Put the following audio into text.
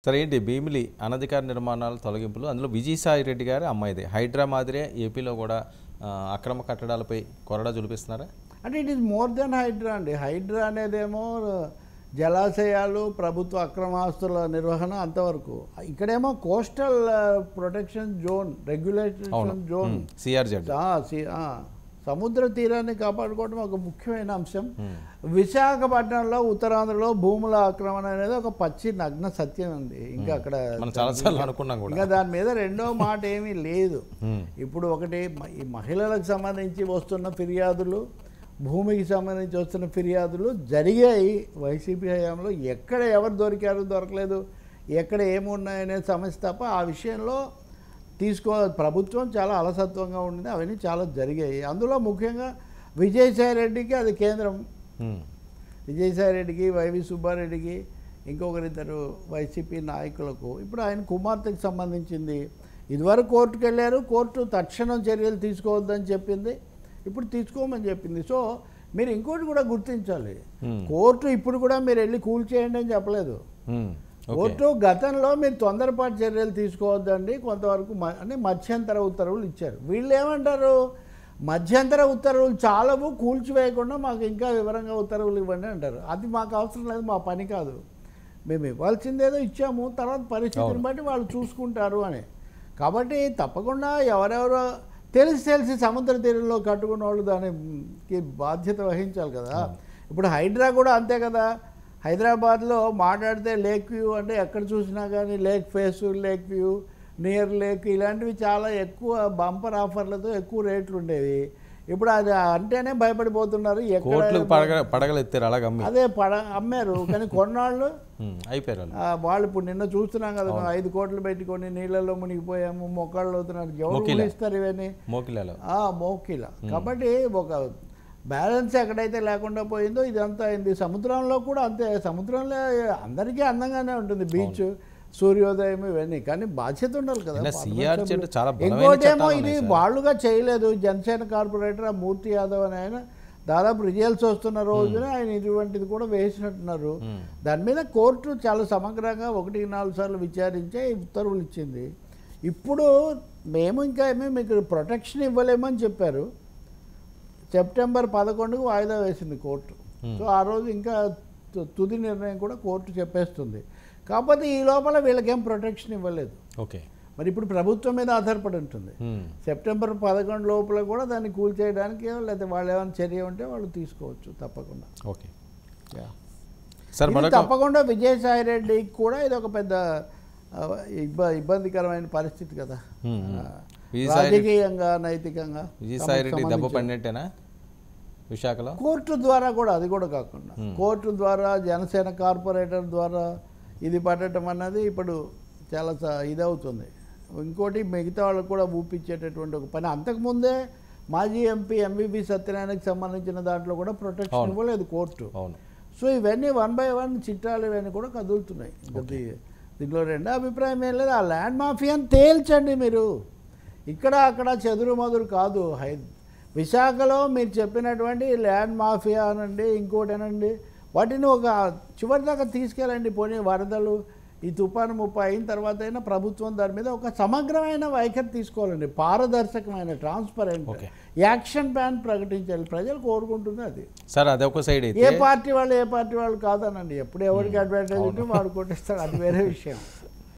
సరే ఏంటి భీమిలి అనధికార నిర్మాణాల తొలగింపులు అందులో విజయసాయి రెడ్డి గారి అమ్మాయిది హైడ్రా మాదిరే ఏపీలో కూడా అక్రమ కట్టడాలపై కొరడా జులిపిస్తున్నారా? అంటే it is more than Hydraa అండి. హైడ్రా అనేదేమో జలాశయాలు, ప్రభుత్వ అక్రమాస్తుల నిర్వహణ అంతవరకు. ఇక్కడేమో coastal protection zone, regulation zone, CRZ, సముద్ర తీరాన్ని కాపాడుకోవడం ఒక ముఖ్యమైన అంశం. విశాఖపట్నంలో ఉత్తరాంధ్రలో భూముల ఆక్రమణ అనేది ఒక పచ్చి నగ్న సత్యం అండి. ఇంకా అక్కడ ఇంకా దాని మీద రెండో మాట ఏమీ లేదు. ఇప్పుడు ఒకటి ఈ మహిళలకు సంబంధించి వస్తున్న ఫిర్యాదులు, భూమికి సంబంధించి వస్తున్న ఫిర్యాదులు జరిగాయి వైసీపీ హయాంలో. ఎక్కడ ఎవరు దొరికారు దొరకలేదు, ఎక్కడ ఏమున్నాయనే సమస్య తప్ప ఆ విషయంలో ప్రభుత్వం చాలా అలసత్వంగా ఉండింది. అవన్నీ చాలా జరిగాయి. అందులో ముఖ్యంగా విజయసాయి రెడ్డికి అది కేంద్రం. విజయసాయి రెడ్డికి, వైవి సుబ్బారెడ్డికి, ఇంకొకరిద్దరు వైసీపీ నాయకులకు. ఇప్పుడు ఆయన కుమార్తెకు సంబంధించింది. ఇదివరకు కోర్టుకు వెళ్ళారు, కోర్టు తక్షణం చర్యలు తీసుకోవద్దని చెప్పింది, ఇప్పుడు తీసుకోమని చెప్పింది. సో మీరు ఇంకోటి కూడా గుర్తించాలి, కోర్టు ఇప్పుడు కూడా మీరు వెళ్ళి కూల్చేయండి అని చెప్పలేదు. కోర్టు గతంలో మీరు తొందరపాటు చర్యలు తీసుకోవద్దండి కొంతవరకు అంటే మధ్యంతర ఉత్తర్వులు ఇచ్చారు. వీళ్ళు ఏమంటారు, మధ్యంతర ఉత్తర్వులు చాలవు, కూల్చివేయకుండా మాకు ఇంకా వివరంగా ఉత్తర్వులు ఇవ్వండి అంటారు. అది మాకు అవసరం లేదు, మా పని కాదు, మేము ఇవ్వాల్సిందేదో ఇచ్చాము, తర్వాత పరిస్థితిని బట్టి వాళ్ళు చూసుకుంటారు అని. కాబట్టి తప్పకుండా ఎవరెవరో తెలిసి సముద్ర తీరంలో కట్టుకున్న వాళ్ళు దానికి బాధ్యత వహించాలి కదా. ఇప్పుడు హైడ్రా కూడా అంతే కదా. హైదరాబాద్లో మాట్లాడితే లేక్ వ్యూ అంటే ఎక్కడ చూసినా కానీ lake face, lake view, near lake ఇలాంటివి చాలా ఎక్కువ బంపర్ ఆఫర్లతో ఎక్కువ రేట్లు ఉండేవి. ఇప్పుడు అది అంటేనే భయపడిపోతున్నారు. అదే అమ్మారు కానీ కొన్నాళ్ళు అయిపోయారు వాళ్ళు. ఇప్పుడు నిన్న చూస్తున్నాం కదా, 5 కోట్లు పెట్టుకొని నీళ్ళలో మునిగిపోయాము, మొక్కళ్ళు అవుతున్నారు. ఎవరు ఇస్తారు ఇవన్నీ? మోకిల. కాబట్టి ఒక బ్యాలెన్స్ ఎక్కడైతే లేకుండా పోయిందో ఇదంతా అయింది. సముద్రంలో కూడా అంతే. సముద్రంలో అందరికీ అందంగానే ఉంటుంది, బీచ్, సూర్యోదయం ఇవన్నీ. కానీ బాధ్యత ఉండాలి కదా. ఇంకోటేమో ఇది వాళ్ళుగా చేయలేదు. జనసేన కార్పొరేటర్ మూర్తి యాదవ్ అని ఆయన దాదాపు రిజల్ట్స్ వస్తున్న రోజున ఆయన ఇటువంటిది కూడా వేసినట్టున్నారు. దాని మీద కోర్టు చాలా సమగ్రంగా 1-4 సార్లు విచారించే ఉత్తర్వులు ఇచ్చింది. ఇప్పుడు మేము ఇంకా మీకు ప్రొటెక్షన్ ఇవ్వలేమని చెప్పారు. సెప్టెంబర్ 11కు వాయిదా వేసింది కోర్టు. సో ఆ రోజు ఇంకా తుది నిర్ణయం కూడా కోర్టు చెప్పేస్తుంది. కాకపోతే ఈ లోపల వీళ్ళకేం ప్రొటెక్షన్ ఇవ్వలేదు. ఓకే, మరి ఇప్పుడు ప్రభుత్వం మీద ఆధారపడి ఉంటుంది. సెప్టెంబర్ 11 లోపల కూడా దాన్ని కూల్చేయడానికి లేదా వాళ్ళు ఏమైనా చర్య ఉంటే వాళ్ళు తీసుకోవచ్చు తప్పకుండా. ఓకే, తప్పకుండా విజయసాయి రెడ్డికి కూడా ఇది ఒక పెద్ద ఇబ్బందికరమైన పరిస్థితి కదా, రాజకీయంగా, నైతికంగా. విజయసాయి రెడ్డి దెబ్బ పడినట్టేనా విశాఖలో? కోర్టు ద్వారా కూడా, అది కూడా కాకుండా కోర్టు ద్వారా, జనసేన కార్పొరేటర్ ద్వారా ఇది పడటం అన్నది ఇప్పుడు చాలా ఇదవుతుంది. ఇంకోటి మిగతా వాళ్ళకు కూడా ఊపించేటటువంటి ఒక పని. అంతకుముందే మాజీ ఎంపీ ఎంవివి సత్యనారాయణకి సంబంధించిన దాంట్లో కూడా ప్రొటెక్షన్ ఇవ్వలేదు కోర్టు. సో ఇవన్నీ 1 by 1 చిట్టాలు ఇవన్నీ కూడా కదులుతున్నాయి. దీంట్లో రెండో అభిప్రాయం ఏం లేదు. ఆ ల్యాండ్ మాఫియాని తేల్చండి మీరు. ఇక్కడ అక్కడ చెదురుమదురు కాదు. విశాఖలో మీరు చెప్పినటువంటి ల్యాండ్ మాఫియా అనండి, ఇంకోటేనండి, వాటిని ఒక చివరి దాకా తీసుకెళ్ళండి. పోనీ వరదలు, ఈ తుఫాను ముప్పు అయిన తర్వాత అయినా ప్రభుత్వం దాని మీద ఒక సమగ్రమైన వైఖరి తీసుకోవాలండి. పారదర్శకమైన, ట్రాన్స్పరెంట్ యాక్షన్ ప్లాన్ ప్రకటించాలి. ప్రజలు కోరుకుంటుంది అది. సార్ అదొక సైడ్. ఏ పార్టీ వాళ్ళు కాదనండి. ఎప్పుడు ఎవరికి అడ్వాంటేజ్ ఉంటే వాడు కొట్టేస్తాడు, అది వేరే విషయం.